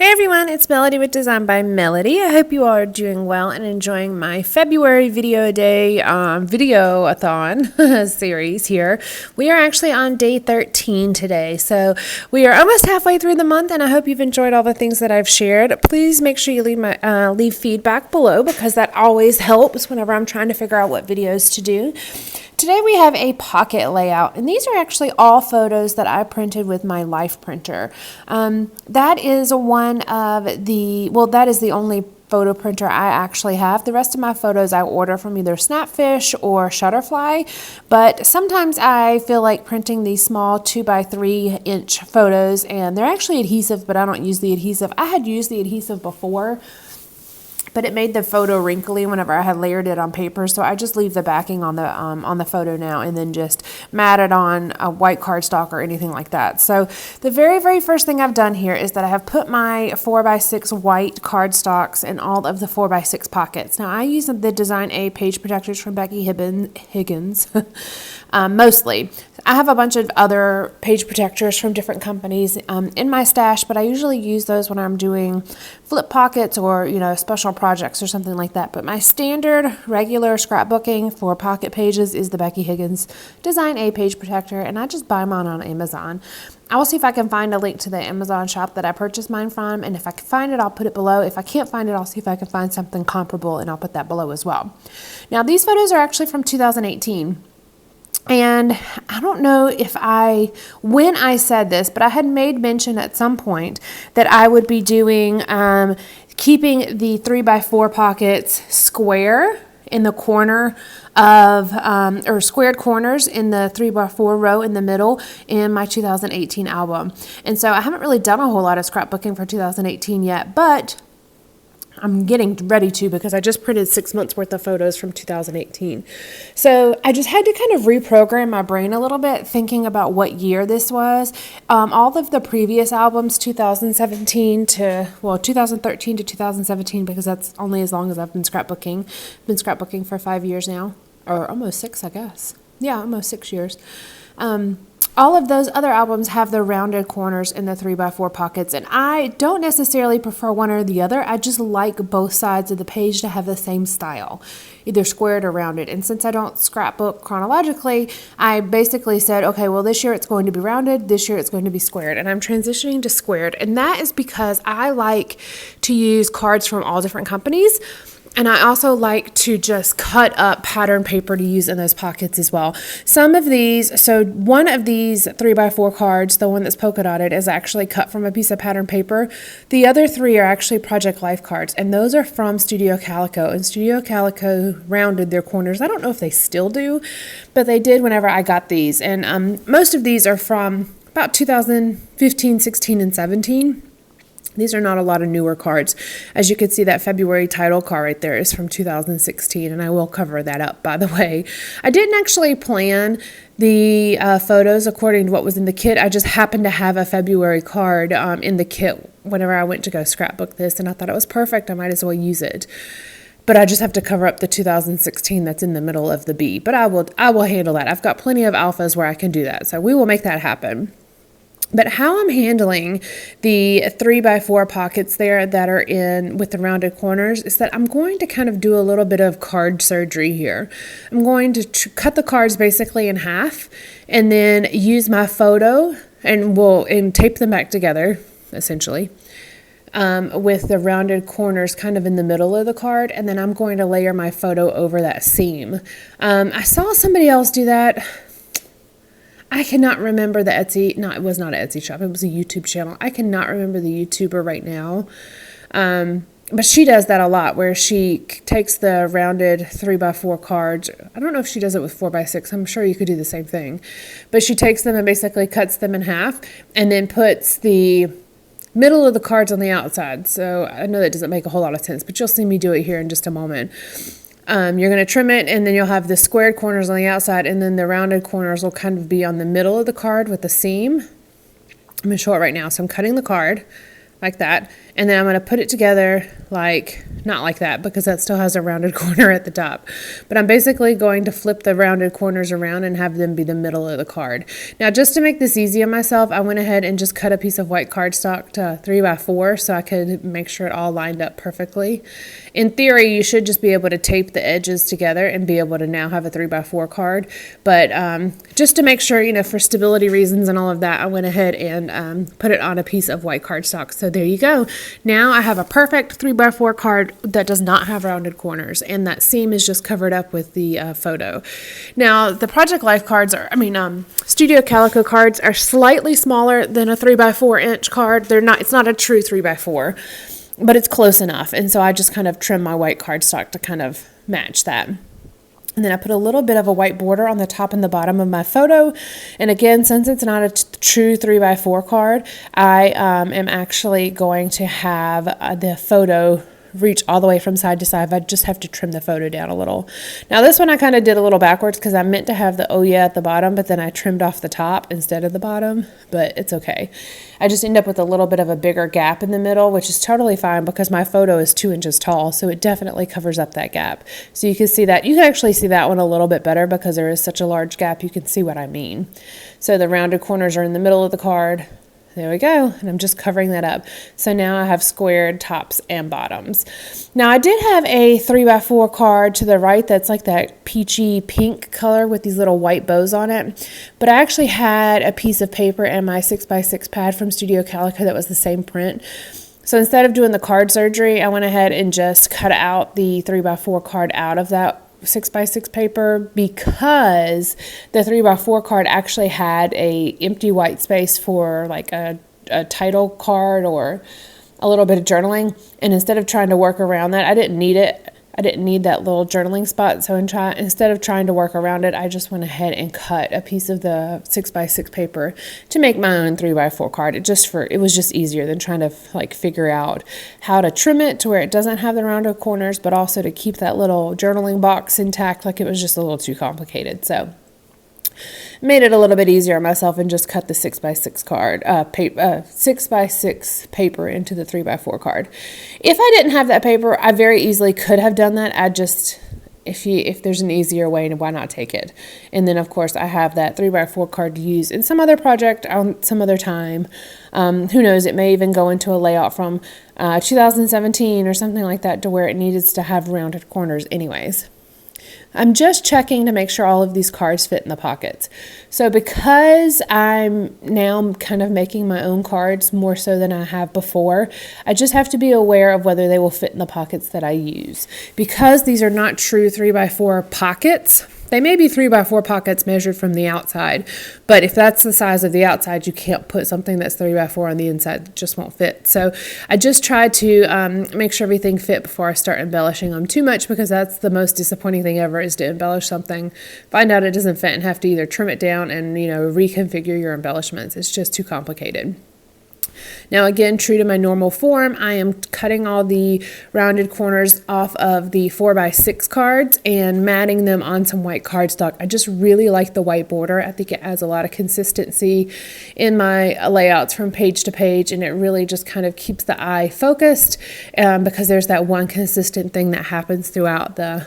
Hey everyone, it's Melody with Design by Melody. I hope you all are doing well and enjoying my February Video-a-Thon series here. We are actually on day 13 today, so we are almost halfway through the month, and I hope you've enjoyed all the things that I've shared. Please make sure you leave feedback below, because that always helps whenever I'm trying to figure out what videos to do. Today we have a pocket layout, and these are actually all photos that I printed with my Life printer. That is the only photo printer I actually have. The rest of my photos I order from either Snapfish or Shutterfly, but sometimes I feel like printing these small 2x3 inch photos, and they're actually adhesive, but I don't use the adhesive. I had used the adhesive before, but it made the photo wrinkly whenever I had layered it on paper, so I just leave the backing on the photo now, and then just mat it on a white cardstock or anything like that. So the very first thing I've done here is that I have put my 4x6 white cardstocks in all of the 4x6 pockets. Now I use the Design A page protectors from Becky Higgins, mostly. I have a bunch of other page protectors from different companies in my stash, but I usually use those when I'm doing flip pockets or, special projects or something like that. But my standard regular scrapbooking for pocket pages is the Becky Higgins Design A page protector, and I just buy mine on Amazon. I will see if I can find a link to the Amazon shop that I purchased mine from, and if I can find it, I'll put it below. If I can't find it, I'll see if I can find something comparable, and I'll put that below as well. Now, these photos are actually from 2018. And I don't know when I said this, but I had made mention at some point that I would be doing, keeping the 3x4 pockets square in the corner of, or squared corners in the 3x4 row in the middle in my 2018 album. And so I haven't really done a whole lot of scrapbooking for 2018 yet, but I'm getting ready to, because I just printed 6 months worth of photos from 2018. So I just had to kind of reprogram my brain a little bit, thinking about what year this was. All of the previous albums, 2013 to 2017, because that's only as long as I've been scrapbooking. Been scrapbooking for 5 years now, or almost 6, I guess. Yeah, almost 6 years. All of those other albums have the rounded corners in the 3x4 pockets, and I don't necessarily prefer one or the other. I just like both sides of the page to have the same style, either squared or rounded. And since I don't scrapbook chronologically, I basically said, okay, well, this year it's going to be rounded, this year it's going to be squared, and I'm transitioning to squared. And that is because I like to use cards from all different companies. And I also like to just cut up pattern paper to use in those pockets as well. Some of these, so one of these 3x4 cards, the one that's polka dotted, is actually cut from a piece of pattern paper. The other 3 are actually Project Life cards, and those are from Studio Calico. And Studio Calico rounded their corners. I don't know if they still do, but they did whenever I got these. And most of these are from about 2015, 16, and 17. These are not a lot of newer cards. As you can see, that February title card right there is from 2016, and I will cover that up, by the way. I didn't actually plan the photos according to what was in the kit. I just happened to have a February card in the kit whenever I went to go scrapbook this, and I thought it was perfect. I might as well use it. But I just have to cover up the 2016 that's in the middle of the B. But I will handle that. I've got plenty of alphas where I can do that, so we will make that happen. But how I'm handling the 3x4 pockets there that are in with the rounded corners is that I'm going to kind of do a little bit of card surgery here. I'm going to cut the cards basically in half, and then use my photo and tape them back together, essentially, with the rounded corners kind of in the middle of the card, and then I'm going to layer my photo over that seam. I saw somebody else do that. I cannot remember the Etsy, no, it was not an Etsy shop, it was a YouTube channel. I cannot remember the YouTuber right now, but she does that a lot, where she takes the rounded 3x4 cards. I don't know if she does it with 4x6, I'm sure you could do the same thing, but she takes them and basically cuts them in half, and then puts the middle of the cards on the outside. So I know that doesn't make a whole lot of sense, but you'll see me do it here in just a moment. You're going to trim it, and then you'll have the squared corners on the outside, and then the rounded corners will kind of be on the middle of the card with the seam. I'm going to show it right now. So I'm cutting the card like that. And then I'm going to put it together like, not like that because that still has a rounded corner at the top. But I'm basically going to flip the rounded corners around and have them be the middle of the card. Now, just to make this easy on myself, I went ahead and just cut a piece of white cardstock to 3x4 so I could make sure it all lined up perfectly. In theory, you should just be able to tape the edges together and be able to now have a 3x4 card. But just to make sure, for stability reasons and all of that, I went ahead and put it on a piece of white cardstock. So there you go. Now I have a perfect 3x4 card that does not have rounded corners, and that seam is just covered up with the photo. Now, the Project Life cards Studio Calico cards are slightly smaller than a 3x4 inch card. It's not a true 3x4, but it's close enough. And so I just kind of trim my white cardstock to kind of match that. And then I put a little bit of a white border on the top and the bottom of my photo. And again, since it's not a true 3x4 card, I am actually going to have the photo reach all the way from side to side. I just have to trim the photo down a little. Now this one I kind of did a little backwards because I meant to have the oh yeah at the bottom, but then I trimmed off the top instead of the bottom, but it's okay. I just end up with a little bit of a bigger gap in the middle, which is totally fine because my photo is 2 inches tall, so it definitely covers up that gap. So you can see that. You can actually see that one a little bit better because there is such a large gap. You can see what I mean. So the rounded corners are in the middle of the card. There we go, and I'm just covering that up. So now I have squared tops and bottoms. Now I did have a 3x4 card to the right that's like that peachy pink color with these little white bows on it. But I actually had a piece of paper and my 6x6 pad from Studio Calico that was the same print. So instead of doing the card surgery, I went ahead and just cut out the 3x4 card out of that 6x6 paper because the 3x4 card actually had a empty white space for like a title card or a little bit of journaling, and instead of trying to work around that, I didn't need it. I didn't need that little journaling spot, so instead of trying to work around it, I just went ahead and cut a piece of the 6x6 paper to make my own 3x4 card. It was just easier than trying to figure out how to trim it to where it doesn't have the rounded corners, but also to keep that little journaling box intact. It was just a little too complicated. So made it a little bit easier on myself and just cut the 6x6 card, 6x6 paper into the 3x4 card. If I didn't have that paper, I very easily could have done that. If there's an easier way, why not take it? And then of course I have that 3x4 card to use in some other project on some other time. Who knows, it may even go into a layout from 2017 or something like that to where it needs to have rounded corners anyways. I'm just checking to make sure all of these cards fit in the pockets. So because I'm now kind of making my own cards more so than I have before, I just have to be aware of whether they will fit in the pockets that I use. Because these are not true 3x4 pockets, they may be 3x4 pockets measured from the outside, but if that's the size of the outside, you can't put something that's 3x4 on the inside. It just won't fit. So I just try to make sure everything fit before I start embellishing them too much, because that's the most disappointing thing ever, is to embellish something, find out it doesn't fit, and have to either trim it down and reconfigure your embellishments. It's just too complicated. Now again, true to my normal form, I am cutting all the rounded corners off of the 4x6 cards and matting them on some white cardstock. I just really like the white border. I think it adds a lot of consistency in my layouts from page to page, and it really just kind of keeps the eye focused because there's that one consistent thing that happens throughout the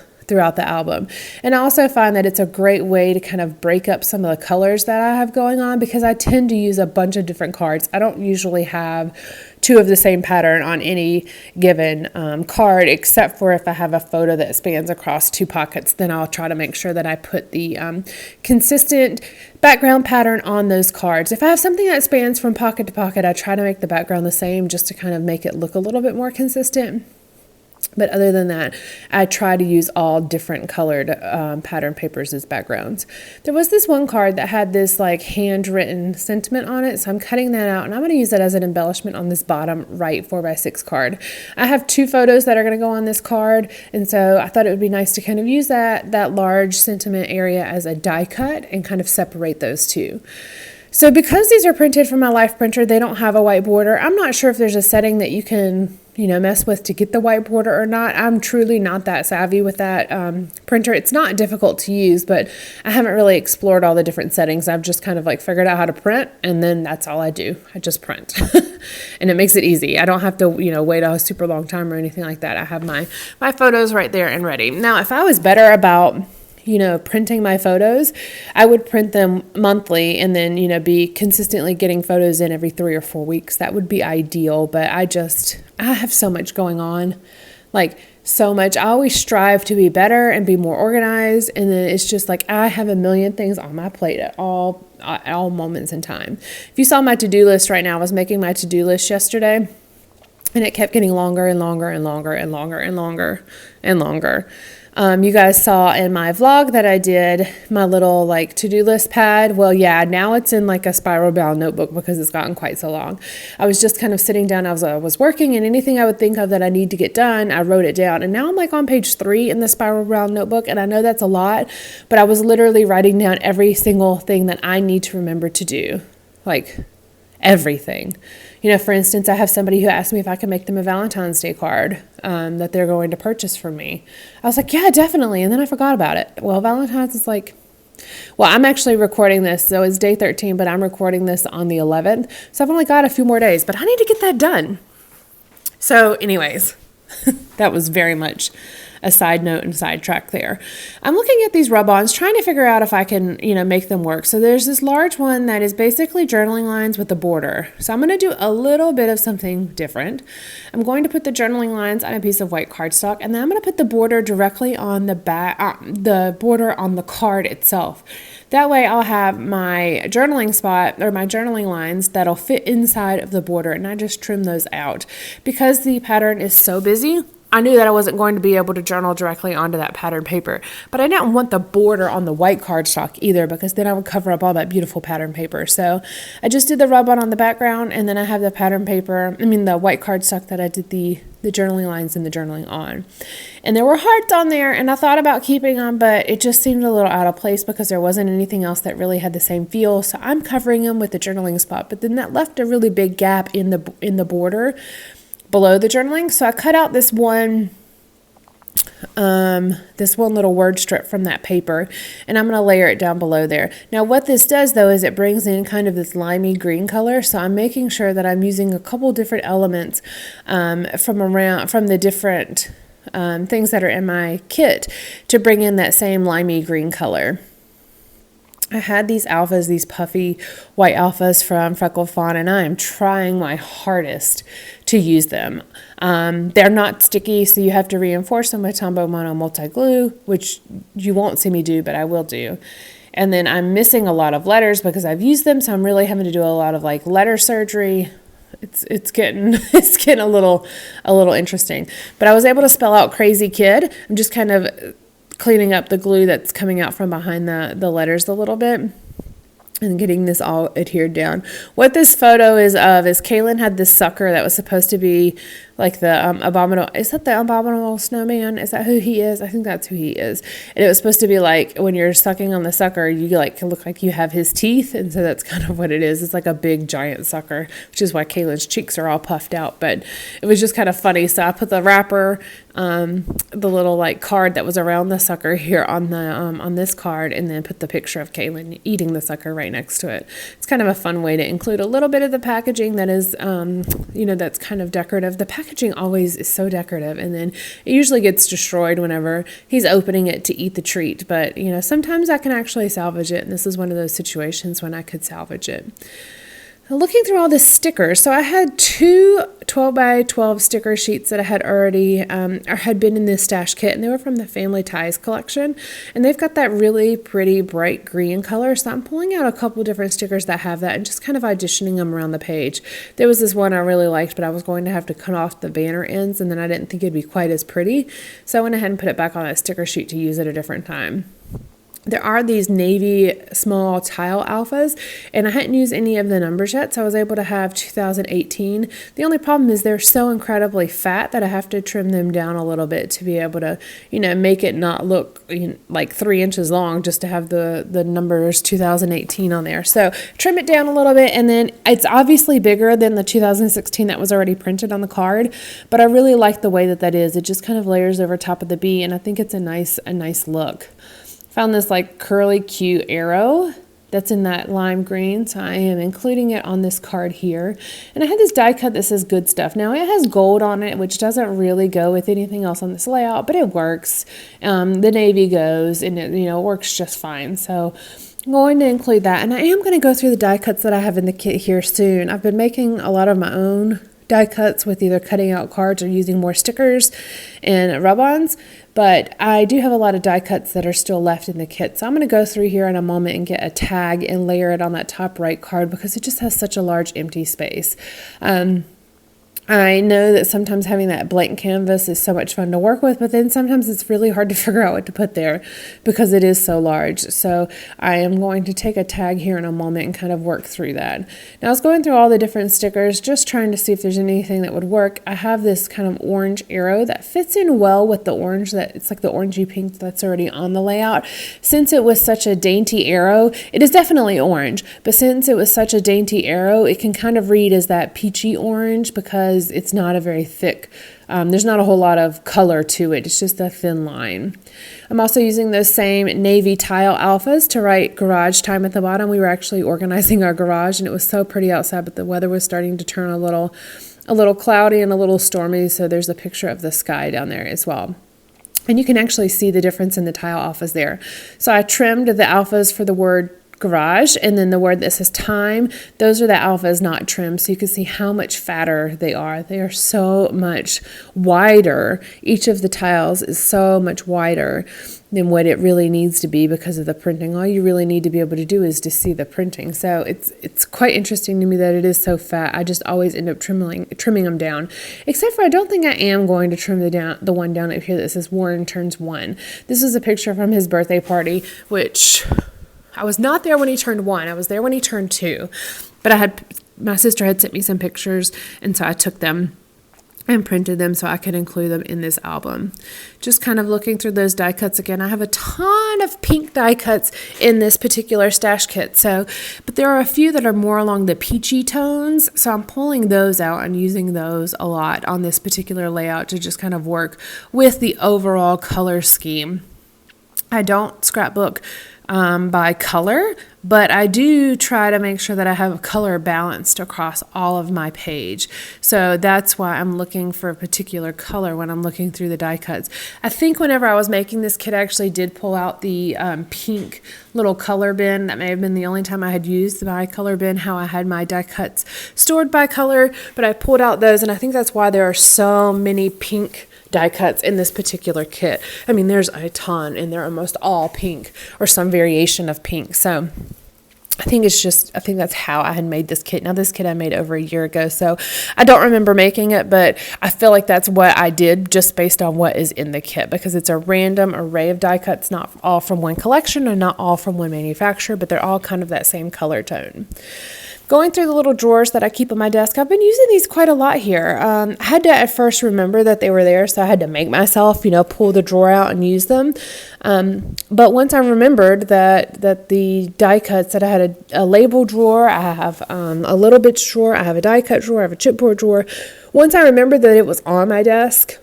album. And I also find that it's a great way to kind of break up some of the colors that I have going on, because I tend to use a bunch of different cards. I don't usually have two of the same pattern on any given card, except for if I have a photo that spans across two pockets, then I'll try to make sure that I put the consistent background pattern on those cards. If I have something that spans from pocket to pocket, I try to make the background the same just to kind of make it look a little bit more consistent. But other than that, I try to use all different colored pattern papers as backgrounds. There was this one card that had this handwritten sentiment on it, so I'm cutting that out, and I'm going to use that as an embellishment on this bottom right 4x6 card. I have two photos that are going to go on this card, and so I thought it would be nice to kind of use that large sentiment area as a die cut and kind of separate those two. So because these are printed from my Life printer, they don't have a white border. I'm not sure if there's a setting that you can mess with to get the white border or not. I'm truly not that savvy with that printer. It's not difficult to use, but I haven't really explored all the different settings. I've just kind of like figured out how to print, and then that's all I do. I just print. And it makes it easy. I don't have to, wait a super long time or anything like that. I have my photos right there and ready. Now, if I was better about printing my photos, I would print them monthly and then, be consistently getting photos in every 3 or 4 weeks. That would be ideal, but I have so much going on, like so much. I always strive to be better and be more organized. And then it's just like, I have a million things on my plate at all moments in time. If you saw my to-do list right now, I was making my to-do list yesterday, and it kept getting longer and longer and longer and longer and longer and longer. You guys saw in my vlog that I did my little to-do list pad. Well, yeah, now it's in a spiral bound notebook because it's gotten quite so long. I was just kind of sitting down. I was working, and anything I would think of that I need to get done, I wrote it down. And now I'm on page 3 in the spiral bound notebook, and I know that's a lot, but I was literally writing down every single thing that I need to remember to do, everything. For instance, I have somebody who asked me if I could make them a Valentine's Day card that they're going to purchase from me. I was like, yeah, definitely. And then I forgot about it. Well, Valentine's is I'm actually recording this. So it's day 13, but I'm recording this on the 11th. So I've only got a few more days, but I need to get that done. So anyways, that was very much a side note and sidetrack there. I'm looking at these rub-ons, trying to figure out if I can, make them work. So there's this large one that is basically journaling lines with a border. So I'm going to do a little bit of something different. I'm going to put the journaling lines on a piece of white cardstock, and then I'm going to put the border directly on the back, the border on the card itself. That way I'll have my journaling spot or my journaling lines that'll fit inside of the border, and I just trim those out. Because the pattern is so busy, I knew that I wasn't going to be able to journal directly onto that pattern paper, but I didn't want the border on the white cardstock either, because then I would cover up all that beautiful pattern paper. So I just did the rub-on the background, and then I have the pattern paper, the white cardstock that I did the journaling lines and the journaling on. And there were hearts on there, and I thought about keeping them, but it just seemed a little out of place because there wasn't anything else that really had the same feel. So I'm covering them with the journaling spot, but then that left a really big gap in the border below the journaling. So I cut out this one little word strip from that paper, and I'm going to layer it down below there. Now what this does though is it brings in kind of this limey green color. So I'm making sure that I'm using a couple different elements from the different things that are in my kit to bring in that same limey green color. I had these alphas, these puffy white alphas from Video-a-Thon, and I am trying my hardest to use them. They're not sticky, so you have to reinforce them with Tombow Mono multi-glue, which you won't see me do, but I will do. And then I'm missing a lot of letters because I've used them, so I'm really having to do a lot of letter surgery. It's getting a little interesting. But I was able to spell out Crazy Kid. I'm just kind of cleaning up the glue that's coming out from behind the letters a little bit and getting this all adhered down. What this photo is of is Kaylin had this sucker that was supposed to be the is that the abominable snowman? Is that who he is? I think that's who he is. And it was supposed to be when you're sucking on the sucker, you look like you have his teeth, and so that's kind of what it is. It's like a big giant sucker, which is why Kaylin's cheeks are all puffed out. But it was just kind of funny. So I put the wrapper, the little card that was around the sucker here on this card, and then put the picture of Kaylin eating the sucker right next to it. It's kind of a fun way to include a little bit of the packaging that is that's kind of decorative. The packaging always is so decorative, and then it usually gets destroyed whenever he's opening it to eat the treat. But sometimes I can actually salvage it, and this is one of those situations when I could salvage it. Looking through all the stickers, so I had two 12 by 12 sticker sheets that I had already or had been in this stash kit, and they were from the Family Ties collection, and they've got that really pretty bright green color. So I'm pulling out a couple different stickers that have that and just kind of auditioning them around the page. There was this one I really liked, but I was going to have to cut off the banner ends, and then I didn't think it'd be quite as pretty, so I went ahead and put it back on that sticker sheet to use at a different time. there are these navy small tile alphas, and I hadn't used any of the numbers yet, so I was able to have 2018. The only problem is they're so incredibly fat that I have to trim them down a little bit to be able to, make it not look like 3 inches long, just to have the numbers 2018 on there. So trim it down a little bit, and then it's obviously bigger than the 2016 that was already printed on the card, but I really like the way that is. It just kind of layers over top of the B, and I think it's a nice look. Found this like curly cute arrow that's in that lime green, so I am including it on this card here. And I had this die cut that says Good Stuff. Now it has gold on it, which doesn't really go with anything else on this layout, but it works. The navy goes, and it works just fine. So I'm going to include that, and I am going to go through the die cuts that I have in the kit here soon. I've been making a lot of my own die cuts with either cutting out cards or using more stickers and rub-ons, but I do have a lot of die cuts that are still left in the kit. So I'm going to go through here in a moment and get a tag and layer it on that top right card because it just has such a large empty space. I know that sometimes having that blank canvas is so much fun to work with, but then sometimes it's really hard to figure out what to put there because it is so large. So I am going to take a tag here in a moment and kind of work through that. Now I was going through all the different stickers, just trying to see if there's anything that would work. I have this kind of orange arrow that fits in well with the orange, that it's like the orangey pink that's already on the layout. Since it was such a dainty arrow, it is definitely orange, but since it was such a dainty arrow, it can kind of read as that peachy orange because it's not a very thick, there's not a whole lot of color to it. It's just a thin line. I'm also using those same navy tile alphas to write garage time at the bottom. We were actually organizing our garage, and it was so pretty outside, but the weather was starting to turn a little cloudy and a little stormy, so there's a picture of the sky down there as well. And you can actually see the difference in the tile alphas there. So I trimmed the alphas for the word garage, and then the word that says time, those are the alphas not trimmed, so you can see how much fatter they are. They are so much wider. Each of the tiles is so much wider than what it really needs to be because of the printing. All you really need to be able to do is to see the printing. So it's quite interesting to me that it is so fat. I just always end up trimming them down, except for I don't think I am going to trim the one down up here that says Warren turns 1. This is a picture from his birthday party, which I was not there when he turned 1. I was there when he turned 2. But my sister had sent me some pictures, and so I took them and printed them so I could include them in this album. Just kind of looking through those die cuts again. I have a ton of pink die cuts in this particular stash kit. But there are a few that are more along the peachy tones. So I'm pulling those out and using those a lot on this particular layout to just kind of work with the overall color scheme. I don't scrapbook by color, but I do try to make sure that I have color balanced across all of my page. So that's why I'm looking for a particular color when I'm looking through the die cuts. I think whenever I was making this kit, I actually did pull out the pink little color bin. That may have been the only time I had used my color bin, how I had my die cuts stored by color, but I pulled out those, and I think that's why there are so many pink die cuts in this particular kit. I mean, there's a ton, and they're almost all pink or some variation of pink. So I think that's how I had made this kit. Now, this kit I made over a year ago, so I don't remember making it, but I feel like that's what I did just based on what is in the kit, because it's a random array of die cuts, not all from one collection and not all from one manufacturer, but they're all kind of that same color tone. Going through the little drawers that I keep on my desk, I've been using these quite a lot here. I had to at first remember that they were there, so I had to make myself, pull the drawer out and use them. But once I remembered that the die cuts, that I had a label drawer, I have a little bits drawer, I have a die cut drawer, I have a chipboard drawer. Once I remembered that it was on my desk,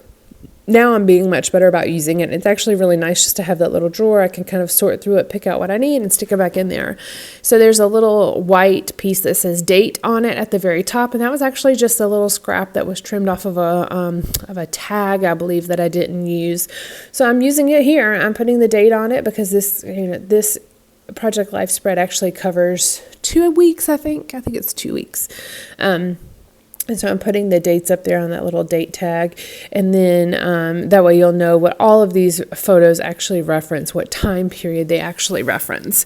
now I'm being much better about using it. It's actually really nice just to have that little drawer. I can kind of sort through it, pick out what I need, and stick it back in there. So there's a little white piece that says date on it at the very top, and that was actually just a little scrap that was trimmed off of a tag, I believe, that I didn't use. So I'm using it here. I'm putting the date on it because this Project Life spread actually covers 2 weeks, I think. I think it's 2 weeks. And so I'm putting the dates up there on that little date tag, and then that way you'll know what all of these photos actually reference, what time period they actually reference.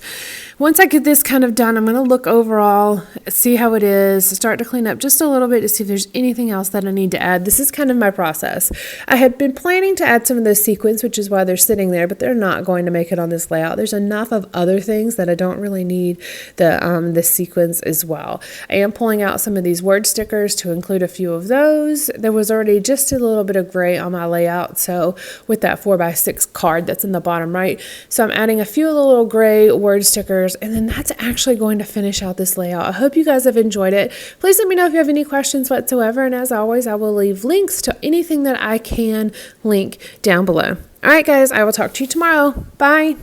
Once I get this kind of done, I'm going to look overall, see how it is, start to clean up just a little bit to see if there's anything else that I need to add. This is kind of my process. I had been planning to add some of those sequins, which is why they're sitting there, but they're not going to make it on this layout. There's enough of other things that I don't really need the sequins as well. I am pulling out some of these word stickers to include a few of those. There was already just a little bit of gray on my layout, so with that 4x6 card that's in the bottom right. So I'm adding a few of the little gray word stickers, and then that's actually going to finish out this layout. I hope you guys have enjoyed it. Please let me know if you have any questions whatsoever, and as always, I will leave links to anything that I can link down below. All right, guys, I will talk to you tomorrow. Bye.